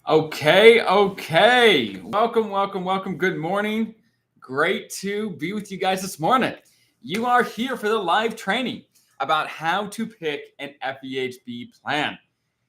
Okay. Welcome. Good morning. Great to be with you guys this morning. You are here for the live training about how to pick an FEHB plan.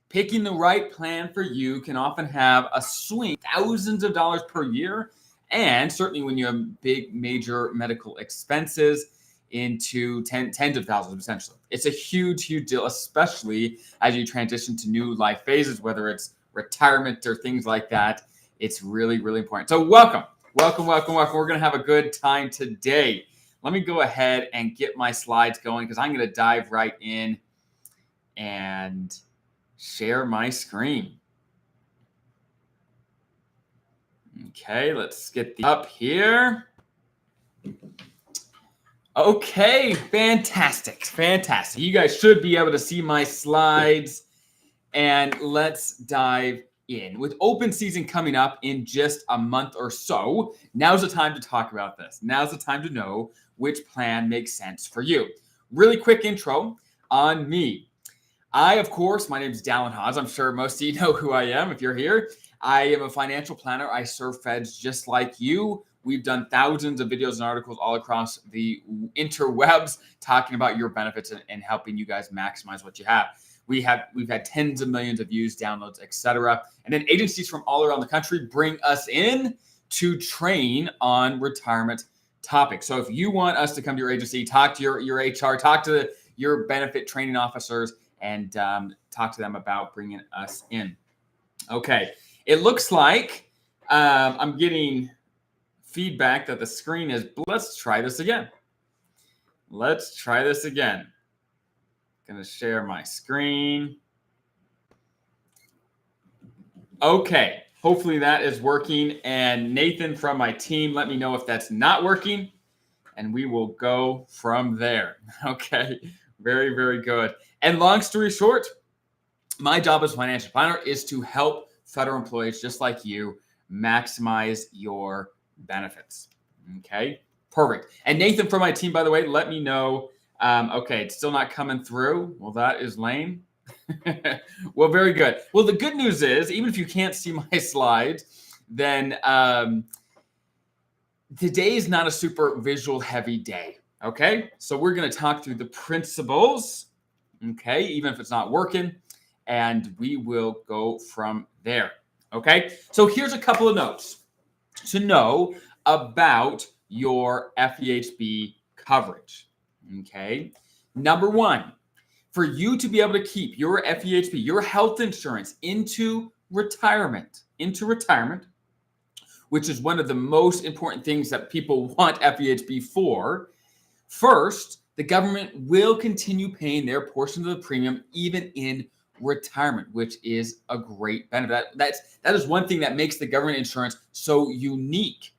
Picking the right plan for you can often have a swing, thousands of dollars per year, and certainly when you have big, major medical expenses into tens of thousands potentially. It's a huge deal, especially as you transition to new life phases, whether it's retirement or things like that. It's really important. So welcome. We're going to have a good time today. Let me go ahead and get my slides going because I'm going to dive right in and share my screen. Okay, let's get up here. Okay, fantastic. You guys should be able to see my slides. And let's dive in. With open season coming up in just a month or so, now's the time to talk about this. Now's the time to know which plan makes sense for you. Really quick intro on me. My name is Dallin Haas. I'm sure most of you know who I am if you're here. I am a financial planner. I serve feds just like you. We've done thousands of videos and articles all across the interwebs talking about your benefits and helping you guys maximize what you have. We've had tens of millions of views, downloads, etc. And then agencies from all around the country bring us in to train on retirement topics. So if you want us to come to your agency, talk to your HR, talk to your benefit training officers, and talk to them about bringing us in. Okay, it looks like I'm getting feedback that the screen is. Let's try this again. Going to share my screen. Okay, hopefully that is working. And Nathan from my team, let me know if that's not working, and we will go from there. Okay, very good. And long story short, my job as a financial planner is to help federal employees just like you maximize your benefits. Okay, perfect. And Nathan from my team, by the way, let me know. Okay, it's still not coming through. Well, that is lame. Well, very good. Well, the good news is, even if you can't see my slides, then today is not a super visual heavy day. Okay, so we're going to talk through the principles. Okay, even if it's not working, and we will go from there. Okay, so here's a couple of notes to know about your FEHB coverage. Okay, number one, for you to be able to keep your FEHB, your health insurance into retirement, which is one of the most important things that people want FEHB for. First, the government will continue paying their portion of the premium even in retirement, which is a great benefit. That is one thing that makes the government insurance so unique,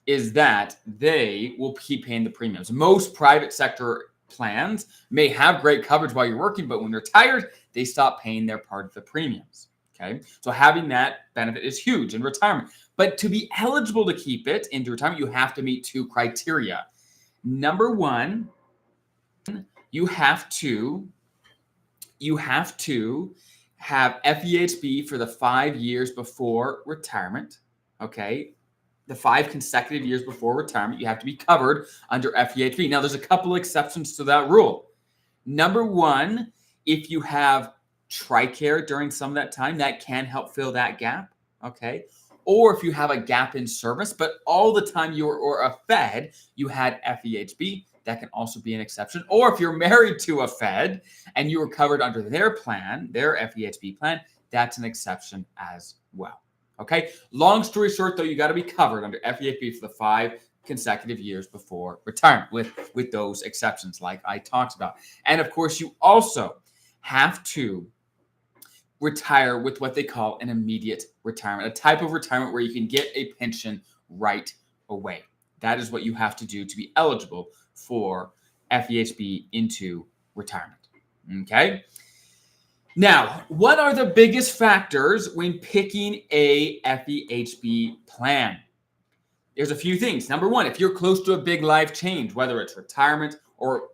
is that they will keep paying the premiums. Most private sector plans may have great coverage while you're working, but when you're retired, they stop paying their part of the premiums. Okay, so having that benefit is huge in retirement. But to be eligible to keep it into retirement, you have to meet two criteria. Number one, you have to have FEHB for the 5 years before retirement. Okay, the 5 consecutive years before retirement, you have to be covered under FEHB. Now, there's a couple exceptions to that rule. Number one, if you have TRICARE during some of that time, that can help fill that gap. Okay, or if you have a gap in service, but all the time you were a Fed, you had FEHB, that can also be an exception. Or if you're married to a Fed and you were covered under their plan, their FEHB plan, that's an exception as well. Okay, long story short, though, you got to be covered under FEHB for the 5 consecutive years before retirement with those exceptions like I talked about. And of course, you also have to retire with what they call an immediate retirement, a type of retirement where you can get a pension right away. That is what you have to do to be eligible for FEHB into retirement. Okay. Now, what are the biggest factors when picking a FEHB plan? There's a few things. Number one, if you're close to a big life change, whether it's retirement or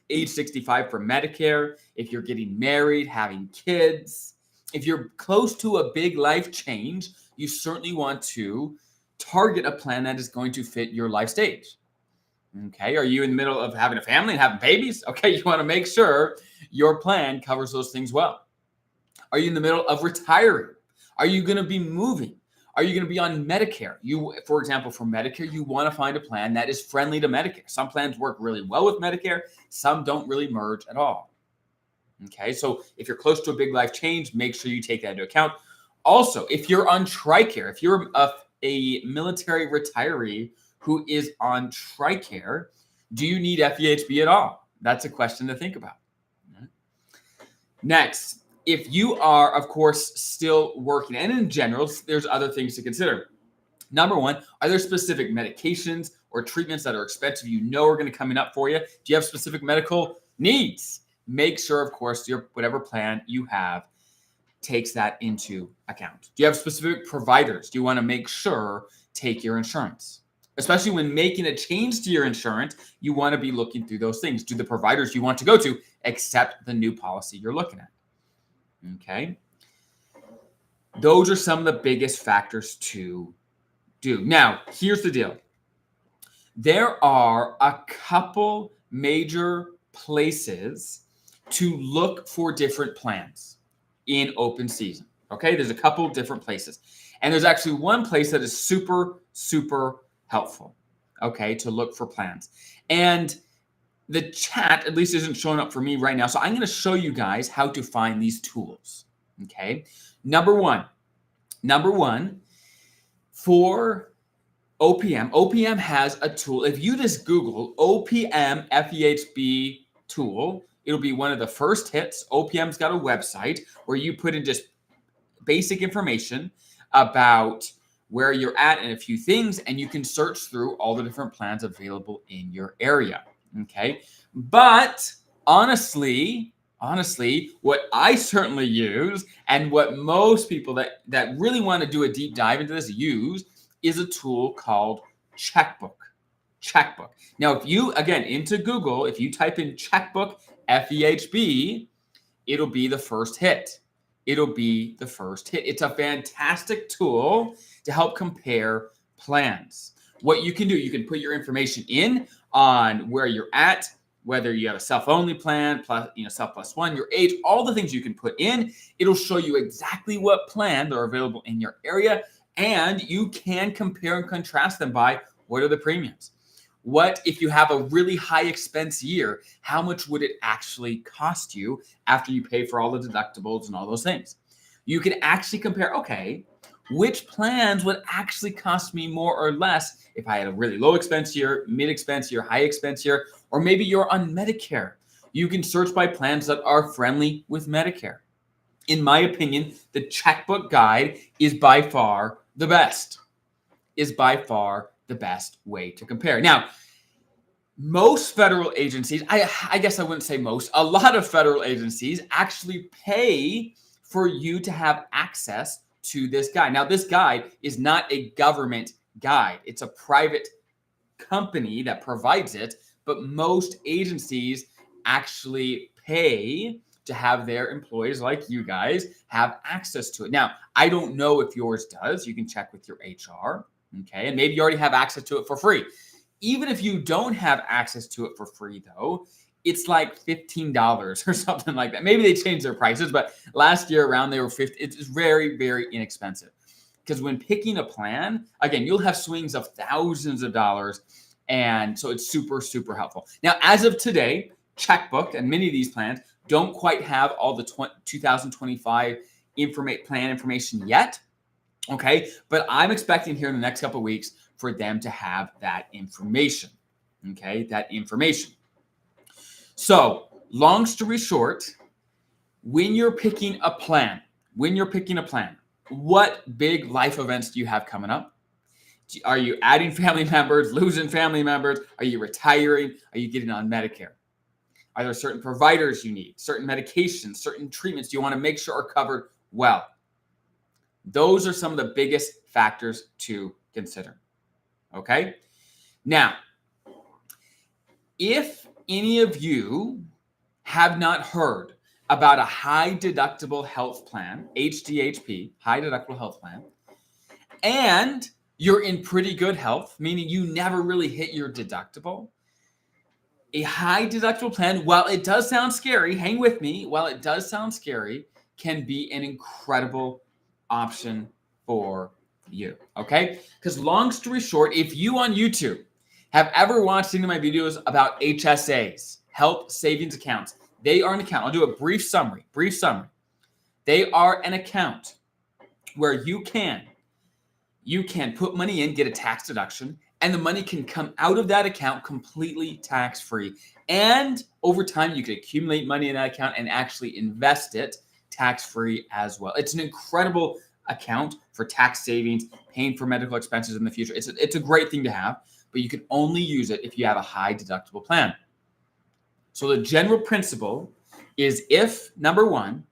age 65 for Medicare, if you're getting married, having kids, if you're close to a big life change, you certainly want to target a plan that is going to fit your life stage. Okay, are you in the middle of having a family and having babies? Okay, you want to make sure your plan covers those things well. Are you in the middle of retiring? Are you going to be moving? Are you going to be on Medicare? For example, for Medicare, you want to find a plan that is friendly to Medicare. Some plans work really well with Medicare. Some don't really merge at all. Okay, so if you're close to a big life change, make sure you take that into account. Also, if you're on TRICARE, if you're a military retiree who is on TRICARE, do you need FEHB at all? That's a question to think about. Next, if you are, of course, still working, and in general, there's other things to consider. Number one, are there specific medications or treatments that are expensive you know are going to coming up for you? Do you have specific medical needs? Make sure, of course, your whatever plan you have takes that into account. Do you have specific providers? Do you want to make sure take your insurance? Especially when making a change to your insurance, you want to be looking through those things. Do the providers you want to go to accept the new policy you're looking at? Okay. Those are some of the biggest factors to do. Now, here's the deal. There are a couple major places to look for different plans in open season. Okay, there's a couple different places. And there's actually one place that is super, super helpful, okay, to look for plans. And the chat, at least, isn't showing up for me right now. So I'm going to show you guys how to find these tools. Okay, number one, for OPM has a tool. If you just Google OPM FEHB tool, it'll be one of the first hits. OPM's got a website where you put in just basic information about where you're at and a few things, and you can search through all the different plans available in your area. Okay. But honestly, what I certainly use, and what most people that really want to do a deep dive into this use, is a tool called Checkbook. Now, if you, again, into Google, if you type in Checkbook FEHB, it'll be the first hit. It's a fantastic tool to help compare plans. What you can do, you can put your information in on where you're at, whether you have a self-only plan, plus, self plus one, your age, all the things you can put in. It'll show you exactly what plans are available in your area, and you can compare and contrast them by what are the premiums. What if you have a really high expense year? How much would it actually cost you after you pay for all the deductibles and all those things? You can actually compare, okay, which plans would actually cost me more or less if I had a really low expense year, mid expense year, high expense year, or maybe you're on Medicare. You can search by plans that are friendly with Medicare. In my opinion, the Checkbook guide is by far the best. Way to compare. Now, most federal agencies, I guess I wouldn't say most, a lot of federal agencies actually pay for you to have access to this guide. Now, this guide is not a government guide. It's a private company that provides it, but most agencies actually pay to have their employees like you guys have access to it. Now, I don't know if yours does. You can check with your HR, okay? And maybe you already have access to it for free. Even if you don't have access to it for free, though, it's like $15 or something like that. Maybe they changed their prices, but last year around they were $50. It's very, very inexpensive. Because when picking a plan, again, you'll have swings of thousands of dollars. And so it's super, super helpful. Now, as of today, Checkbook and many of these plans don't quite have all the 2025 plan information yet. Okay. But I'm expecting here in the next couple of weeks for them to have that information. Okay. That information. So long story short, when you're picking a plan, what big life events do you have coming up? Are you adding family members, losing family members? Are you retiring? Are you getting on Medicare? Are there certain providers you need, certain medications, certain treatments you want to make sure are covered well? Those are some of the biggest factors to consider. Okay? Now, if any of you have not heard about a high deductible health plan, HDHP, high deductible health plan, and you're in pretty good health, meaning you never really hit your deductible, a high deductible plan, while it does sound scary, hang with me, while it does sound scary, can be an incredible option for you, okay? Because long story short, if you on YouTube have ever watched any of my videos about HSAs, health savings accounts, they are an account. I'll do a brief summary. They are an account where you can put money in, get a tax deduction, and the money can come out of that account completely tax-free. And over time, you can accumulate money in that account and actually invest it tax-free as well. It's an incredible account for tax savings, paying for medical expenses in the future. It's a great thing to have, but you can only use it if you have a high deductible plan. So the general principle is, if, number one,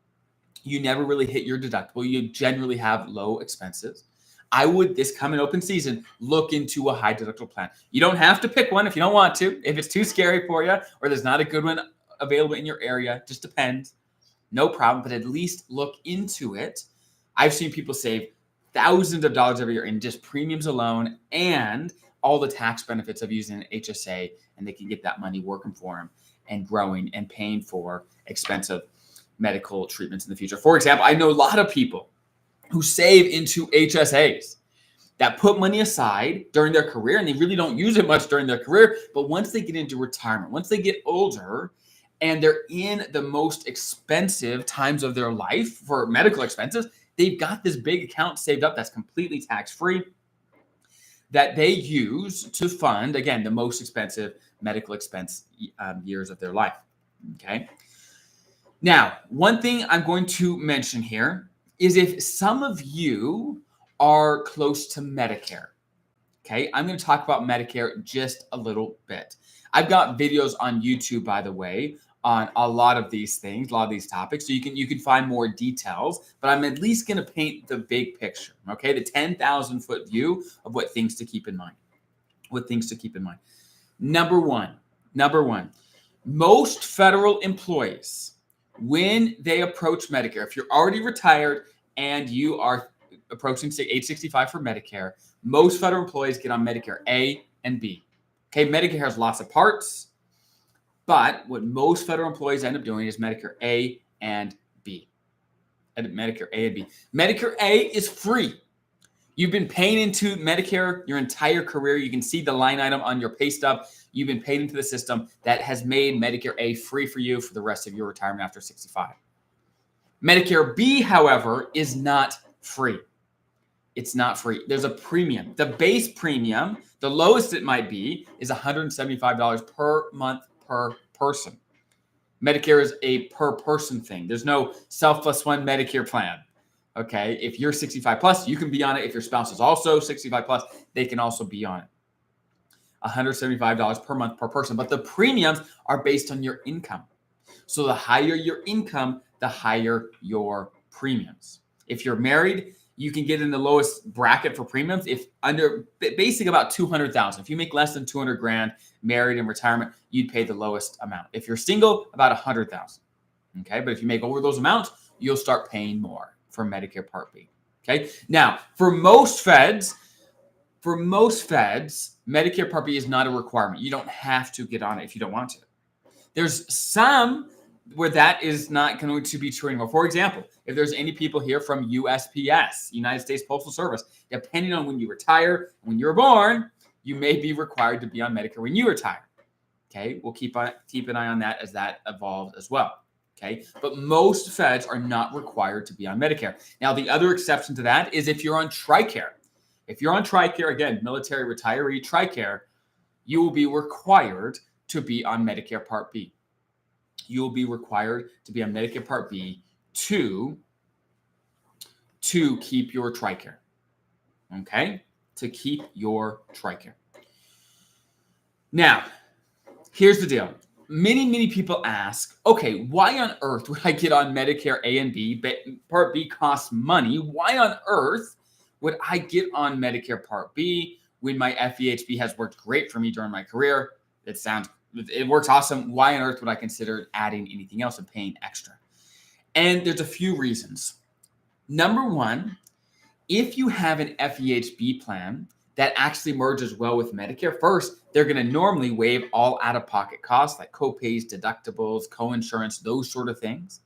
you never really hit your deductible, you generally have low expenses, I would, this coming open season, look into a high deductible plan. You don't have to pick one if you don't want to. If it's too scary for you or there's not a good one available in your area, just depends. No problem, but at least look into it. I've seen people save thousands of dollars every year in just premiums alone and all the tax benefits of using an HSA, and they can get that money working for them and growing and paying for expensive medical treatments in the future. For example, I know a lot of people who save into HSAs that put money aside during their career, and they really don't use it much during their career. But once they get into retirement, once they get older and they're in the most expensive times of their life for medical expenses, they've got this big account saved up that's completely tax-free that they use to fund, again, the most expensive medical expense years of their life. Okay. Now, one thing I'm going to mention here is, if some of you are close to Medicare, okay, I'm going to talk about Medicare just a little bit. I've got videos on YouTube, by the way, on a lot of these things, a lot of these topics, so you can find more details, but I'm at least going to paint the big picture, okay, the 10,000-foot view of what things to keep in mind. Number one, most federal employees, when they approach Medicare, if you're already retired and you are approaching age 65 for Medicare, most federal employees get on Medicare A and B. Okay, Medicare has lots of parts, but what most federal employees end up doing is Medicare A and B. Medicare A and B. Medicare A is free. You've been paying into Medicare your entire career. You can see the line item on your pay stub. You've been paid into the system that has made Medicare A free for you for the rest of your retirement after 65. Medicare B, however, is not free. It's not free. There's a premium. The base premium, the lowest it might be, is $175 per month per person. Medicare is a per person thing. There's no self plus one Medicare plan. Okay, if you're 65 plus, you can be on it. If your spouse is also 65 plus, they can also be on it. $175 per month per person. But the premiums are based on your income. So the higher your income, the higher your premiums. If you're married, you can get in the lowest bracket for premiums if under basically about 200,000. If you make less than 200 grand, married in retirement, you'd pay the lowest amount. If you're single, about 100,000. Okay, but if you make over those amounts, you'll start paying more for Medicare Part B. Okay, now for most feds, Medicare Part B is not a requirement. You don't have to get on it if you don't want to. There's some where that is not going to be true anymore. For example, if there's any people here from USPS, United States Postal Service, depending on when you retire, when you were born, you may be required to be on Medicare when you retire. Okay, we'll keep an eye on that as that evolves as well. Okay, but most feds are not required to be on Medicare. Now, the other exception to that is if you're on TRICARE. If you're on TRICARE, again, military retiree TRICARE, you will be required to be on Medicare Part B. You will be required to be on Medicare Part B to keep your TRICARE. Okay? To keep your TRICARE. Now, here's the deal. Many people ask, okay, why on earth would I get on Medicare A and B? Part B costs money. Why on earth would I get on Medicare Part B when my FEHB has worked great for me during my career? It works awesome. Why on earth would I consider adding anything else and paying extra? And there's a few reasons. Number one, if you have an FEHB plan that actually merges well with Medicare, first, they're going to normally waive all out-of-pocket costs like copays, deductibles, co-insurance, those sort of things.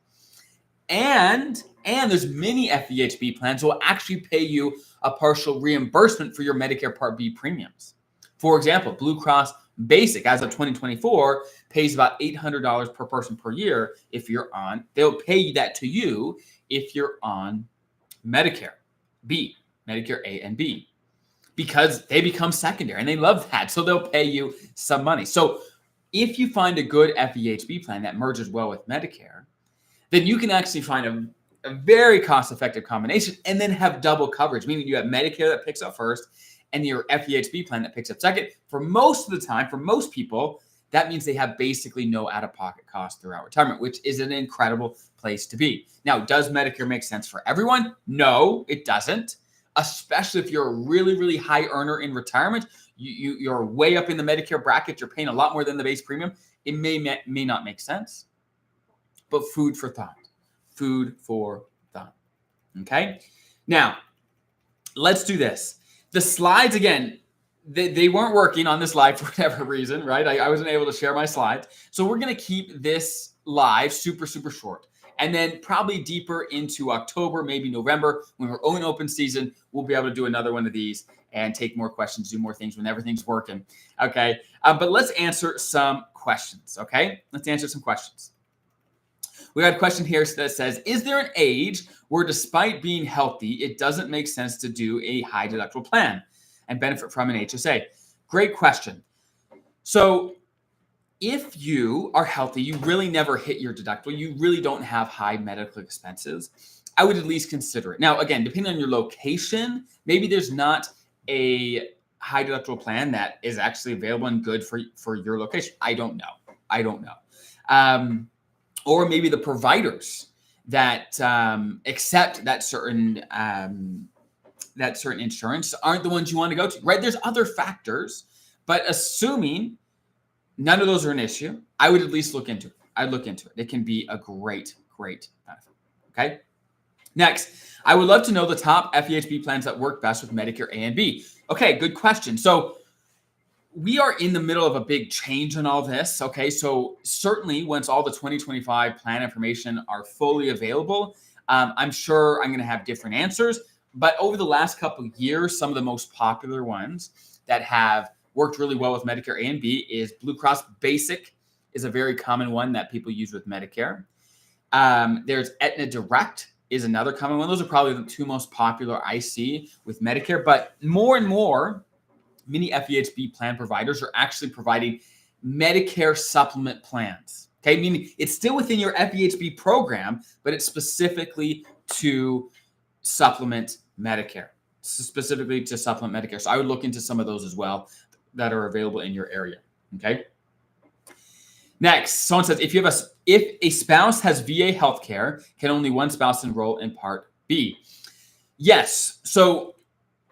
And there's many FEHB plans will actually pay you a partial reimbursement for your Medicare Part B premiums. For example, Blue Cross Basic, as of 2024, pays about $800 per person per year if you're on. They'll pay that to you if you're on Medicare B, Medicare A and B, because they become secondary and they love that. So they'll pay you some money. So if you find a good FEHB plan that merges well with Medicare, then you can actually find a very cost-effective combination and then have double coverage, meaning you have Medicare that picks up first and your FEHB plan that picks up second. For most of the time, for most people, that means they have basically no out-of-pocket costs throughout retirement, which is an incredible place to be. Now, does Medicare make sense for everyone? No, it doesn't, especially if you're a really, really high earner in retirement. You're way up in the Medicare bracket. You're paying a lot more than the base premium. It may not make sense, but food for thought. Food for thought. Okay? Now, let's do this. The slides, again, they weren't working on this live for whatever reason, right? I wasn't able to share my slides. So we're going to keep this live super, super short. And then probably deeper into October, maybe November, when we're in open season, we'll be able to do another one of these and take more questions, do more things when everything's working. Okay? But let's answer some questions, okay? Let's answer some questions. We got a question here that says, is there an age where despite being healthy, it doesn't make sense to do a high deductible plan and benefit from an HSA? Great question. So if you are healthy, you really never hit your deductible, you really don't have high medical expenses, I would at least consider it. Now, again, depending on your location, maybe there's not a high deductible plan that is actually available and good for your location. I don't know. Or maybe the providers that accept that certain insurance aren't the ones you want to go to, right? There's other factors, but assuming none of those are an issue, I would at least look into it. I'd look into it. It can be a great benefit. Okay. Next, I would love to know the top FEHB plans that work best with Medicare A and B. Okay, good question. So we are in the middle of a big change in all this. Okay, so certainly once all the 2025 plan information are fully available, I'm sure I'm going to have different answers. But over the last couple of years, some of the most popular ones that have worked really well with Medicare A and B is Blue Cross Basic is a very common one that people use with Medicare. There's Aetna Direct is another common one. Those are probably the two most popular I see with Medicare. But more and more, many FEHB plan providers are actually providing Medicare supplement plans. Okay, meaning it's still within your FEHB program, but it's specifically to supplement Medicare. Specifically to supplement Medicare. So I would look into some of those as well that are available in your area. Okay. Next, someone says, if a spouse has VA healthcare, can only one spouse enroll in Part B? Yes. So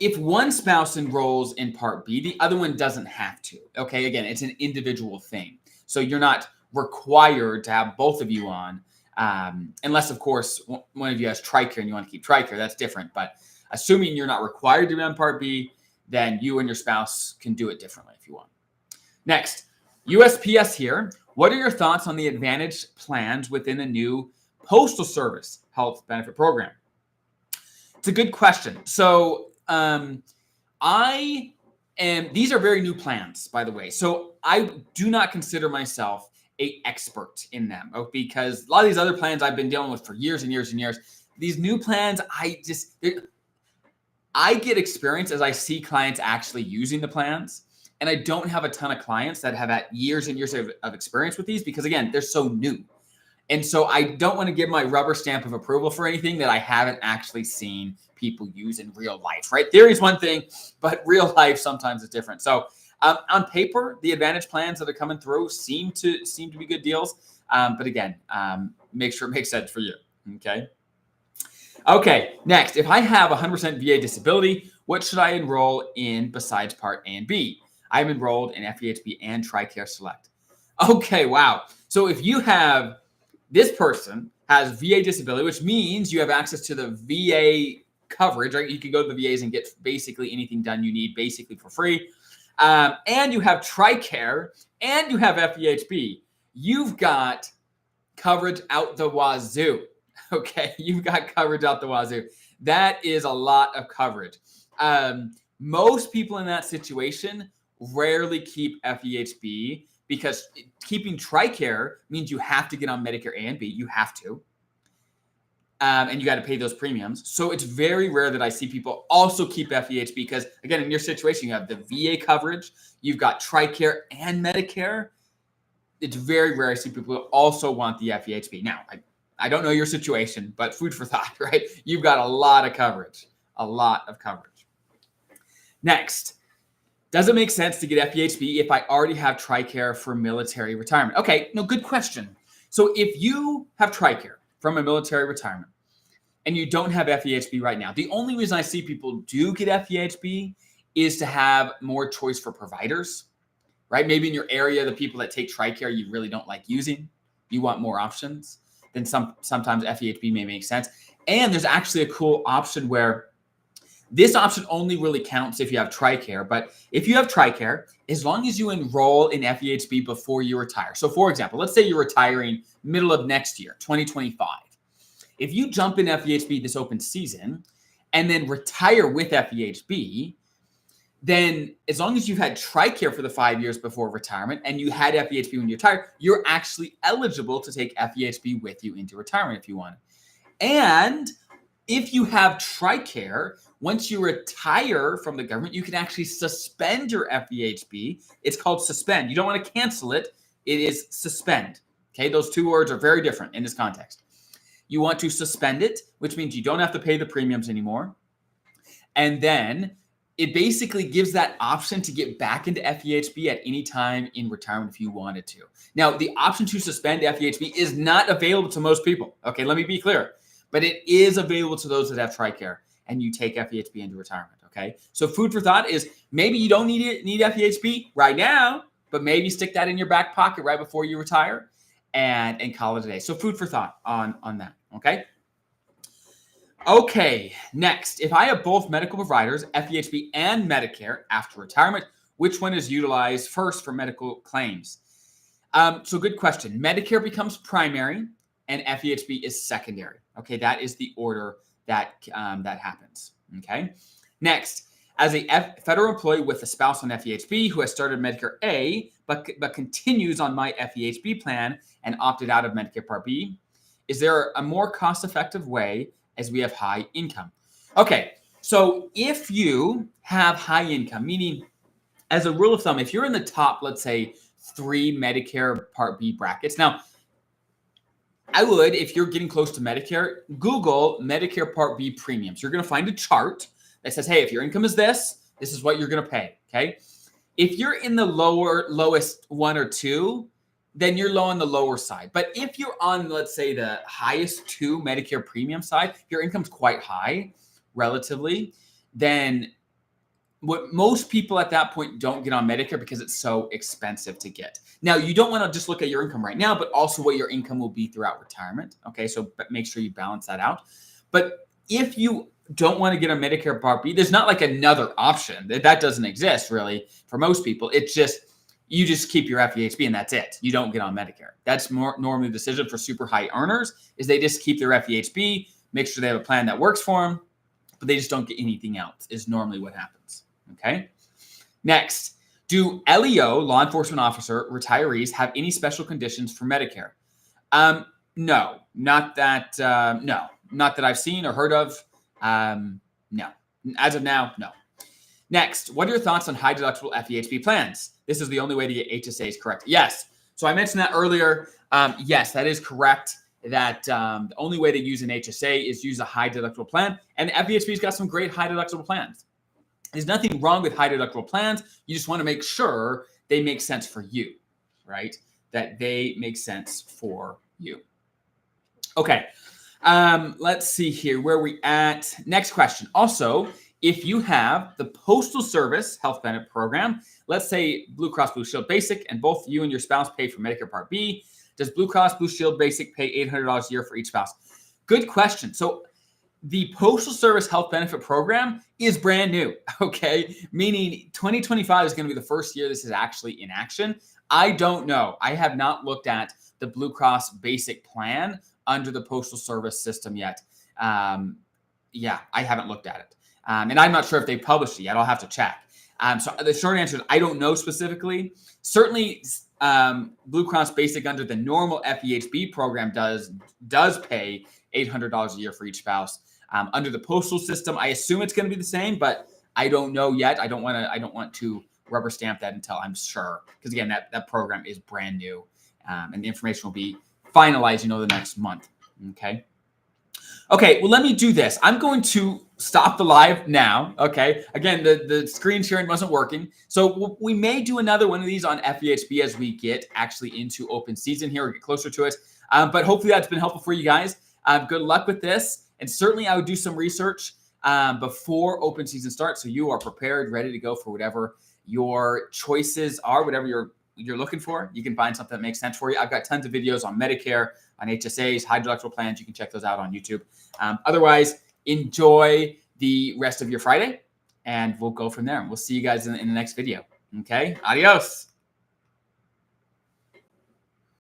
if one spouse enrolls in Part B, the other one doesn't have to. Okay, again, it's an individual thing. So you're not required to have both of you on, unless, of course, one of you has TRICARE and you want to keep TRICARE. That's different. But assuming you're not required to be on Part B, then you and your spouse can do it differently if you want. Next, USPS here. What are your thoughts on the Advantage plans within the new Postal Service health benefit program? It's a good question. So these are very new plans, by the way. So I do not consider myself an expert in them because a lot of these other plans I've been dealing with for years and years and years. These new plans, I get experience as I see clients actually using the plans. And I don't have a ton of clients that have had years and years of experience with these because, again, they're so new. And so I don't want to give my rubber stamp of approval for anything that I haven't actually seen people use in real life, right? Theory is one thing, but real life sometimes is different. So on paper, the Advantage plans that are coming through seem to be good deals. But again, make sure it makes sense for you. Okay, next, if I have 100% VA disability, what should I enroll in besides Part A and B? I'm enrolled in FEHB and TRICARE Select. Okay, wow. So if you have this person has VA disability, which means you have access to the VA coverage, right? You can go to the VAs and get basically anything done you need basically for free. And you have TRICARE and you have FEHB. You've got coverage out the wazoo. Okay, you've got coverage out the wazoo. That is a lot of coverage. Most people in that situation rarely keep FEHB because keeping TRICARE means you have to get on Medicare A and B. You have to. And you got to pay those premiums. So it's very rare that I see people also keep FEHB because, again, in your situation, you have the VA coverage, you've got TRICARE and Medicare. It's very rare I see people who also want the FEHB. Now, I don't know your situation, but food for thought, right? You've got a lot of coverage, a lot of coverage. Next, does it make sense to get FEHB if I already have TRICARE for military retirement? Okay, no, good question. So if you have TRICARE from a military retirement and you don't have FEHB right now, the only reason I see people do get FEHB is to have more choice for providers, right? Maybe in your area, the people that take TRICARE you really don't like using, you want more options. Then sometimes FEHB may make sense. And there's actually a cool option where this option only really counts if you have TRICARE. But if you have TRICARE, as long as you enroll in FEHB before you retire. So for example, let's say you're retiring middle of next year, 2025. If you jump in FEHB this open season and then retire with FEHB, then as long as you've had TRICARE for the 5 years before retirement and you had FEHB when you retired, you're actually eligible to take FEHB with you into retirement if you want. And if you have TRICARE, once you retire from the government, you can actually suspend your FEHB. It's called suspend. You don't want to cancel it. It is suspend. Okay, those two words are very different in this context. You want to suspend it, which means you don't have to pay the premiums anymore. And then it basically gives that option to get back into FEHB at any time in retirement if you wanted to. Now, the option to suspend FEHB is not available to most people. Okay, let me be clear. But it is available to those that have TRICARE and you take FEHB into retirement, okay? So food for thought is maybe you don't need FEHB right now, but maybe stick that in your back pocket right before you retire and call it a day. So food for thought on that, okay? Okay, next, if I have both medical providers, FEHB and Medicare after retirement, which one is utilized first for medical claims? So good question. Medicare becomes primary and FEHB is secondary. Okay, that is the order that happens. Okay, next, as a federal employee with a spouse on FEHB who has started Medicare A but continues on my FEHB plan and opted out of Medicare Part B, is there a more cost-effective way as we have high income? Okay, so if you have high income, meaning as a rule of thumb, if you're in the top, let's say 3 Medicare Part B brackets. Now, I would, if you're getting close to Medicare, Google Medicare Part B premiums. You're going to find a chart that says, hey, if your income is this is what you're going to pay, okay? If you're in the lowest 1 or 2, then you're low on the lower side. But if you're on, let's say, the highest 2 Medicare premium side, your income's quite high relatively, then what most people at that point don't get on Medicare because it's so expensive to get. Now, you don't want to just look at your income right now, but also what your income will be throughout retirement. Okay, so make sure you balance that out. But if you don't want to get a Medicare Part B, there's not like another option. That doesn't exist really for most people. It's just, you just keep your FEHB and that's it. You don't get on Medicare. That's more normally the decision for super high earners is they just keep their FEHB, make sure they have a plan that works for them, but they just don't get anything else is normally what happens. Okay. Next, do LEO, law enforcement officer, retirees have any special conditions for Medicare? No, not that I've seen or heard of. No, as of now, no. Next, what are your thoughts on high deductible FEHB plans? This is the only way to get HSAs correct. Yes. So I mentioned that earlier. Yes, that is correct. That the only way to use an HSA is use a high deductible plan. And FEHB's got some great high deductible plans. There's nothing wrong with high deductible plans. You just want to make sure they make sense for you, right? That they make sense for you. Okay. Let's see here. Where are we at? Next question. Also, if you have the Postal Service Health Benefit Program, let's say Blue Cross Blue Shield Basic, and both you and your spouse pay for Medicare Part B, Does Blue Cross Blue Shield Basic pay $800 a year for each spouse? Good question. So the Postal Service Health Benefit Program is brand new, okay? Meaning 2025 is going to be the first year this is actually in action. I don't know. I have not looked at the Blue Cross Basic Plan under the Postal Service system yet. Yeah, I haven't looked at it. And I'm not sure if they published it yet. I'll have to check. So the short answer is I don't know specifically. Certainly, Blue Cross Basic under the normal FEHB program does pay $800 a year for each spouse. Under the postal system, I assume it's going to be the same, but I don't know yet. I don't want to rubber stamp that until I'm sure, because again, that program is brand new, and the information will be finalized, the next month. Okay, well, let me do this. I'm going to stop the live now. Okay, again, the screen sharing wasn't working, so we may do another one of these on FEHB as we get actually into open season here or get closer to it. But hopefully that's been helpful for you guys. Good luck with this. And certainly I would do some research before open season starts, so you are prepared, ready to go for whatever your choices are, whatever you're looking for. You can find something that makes sense for you. I've got tons of videos on Medicare, on HSAs, high deductible plans. You can check those out on YouTube. Otherwise, enjoy the rest of your Friday, and we'll go from there. We'll see you guys in the next video. Okay, adios.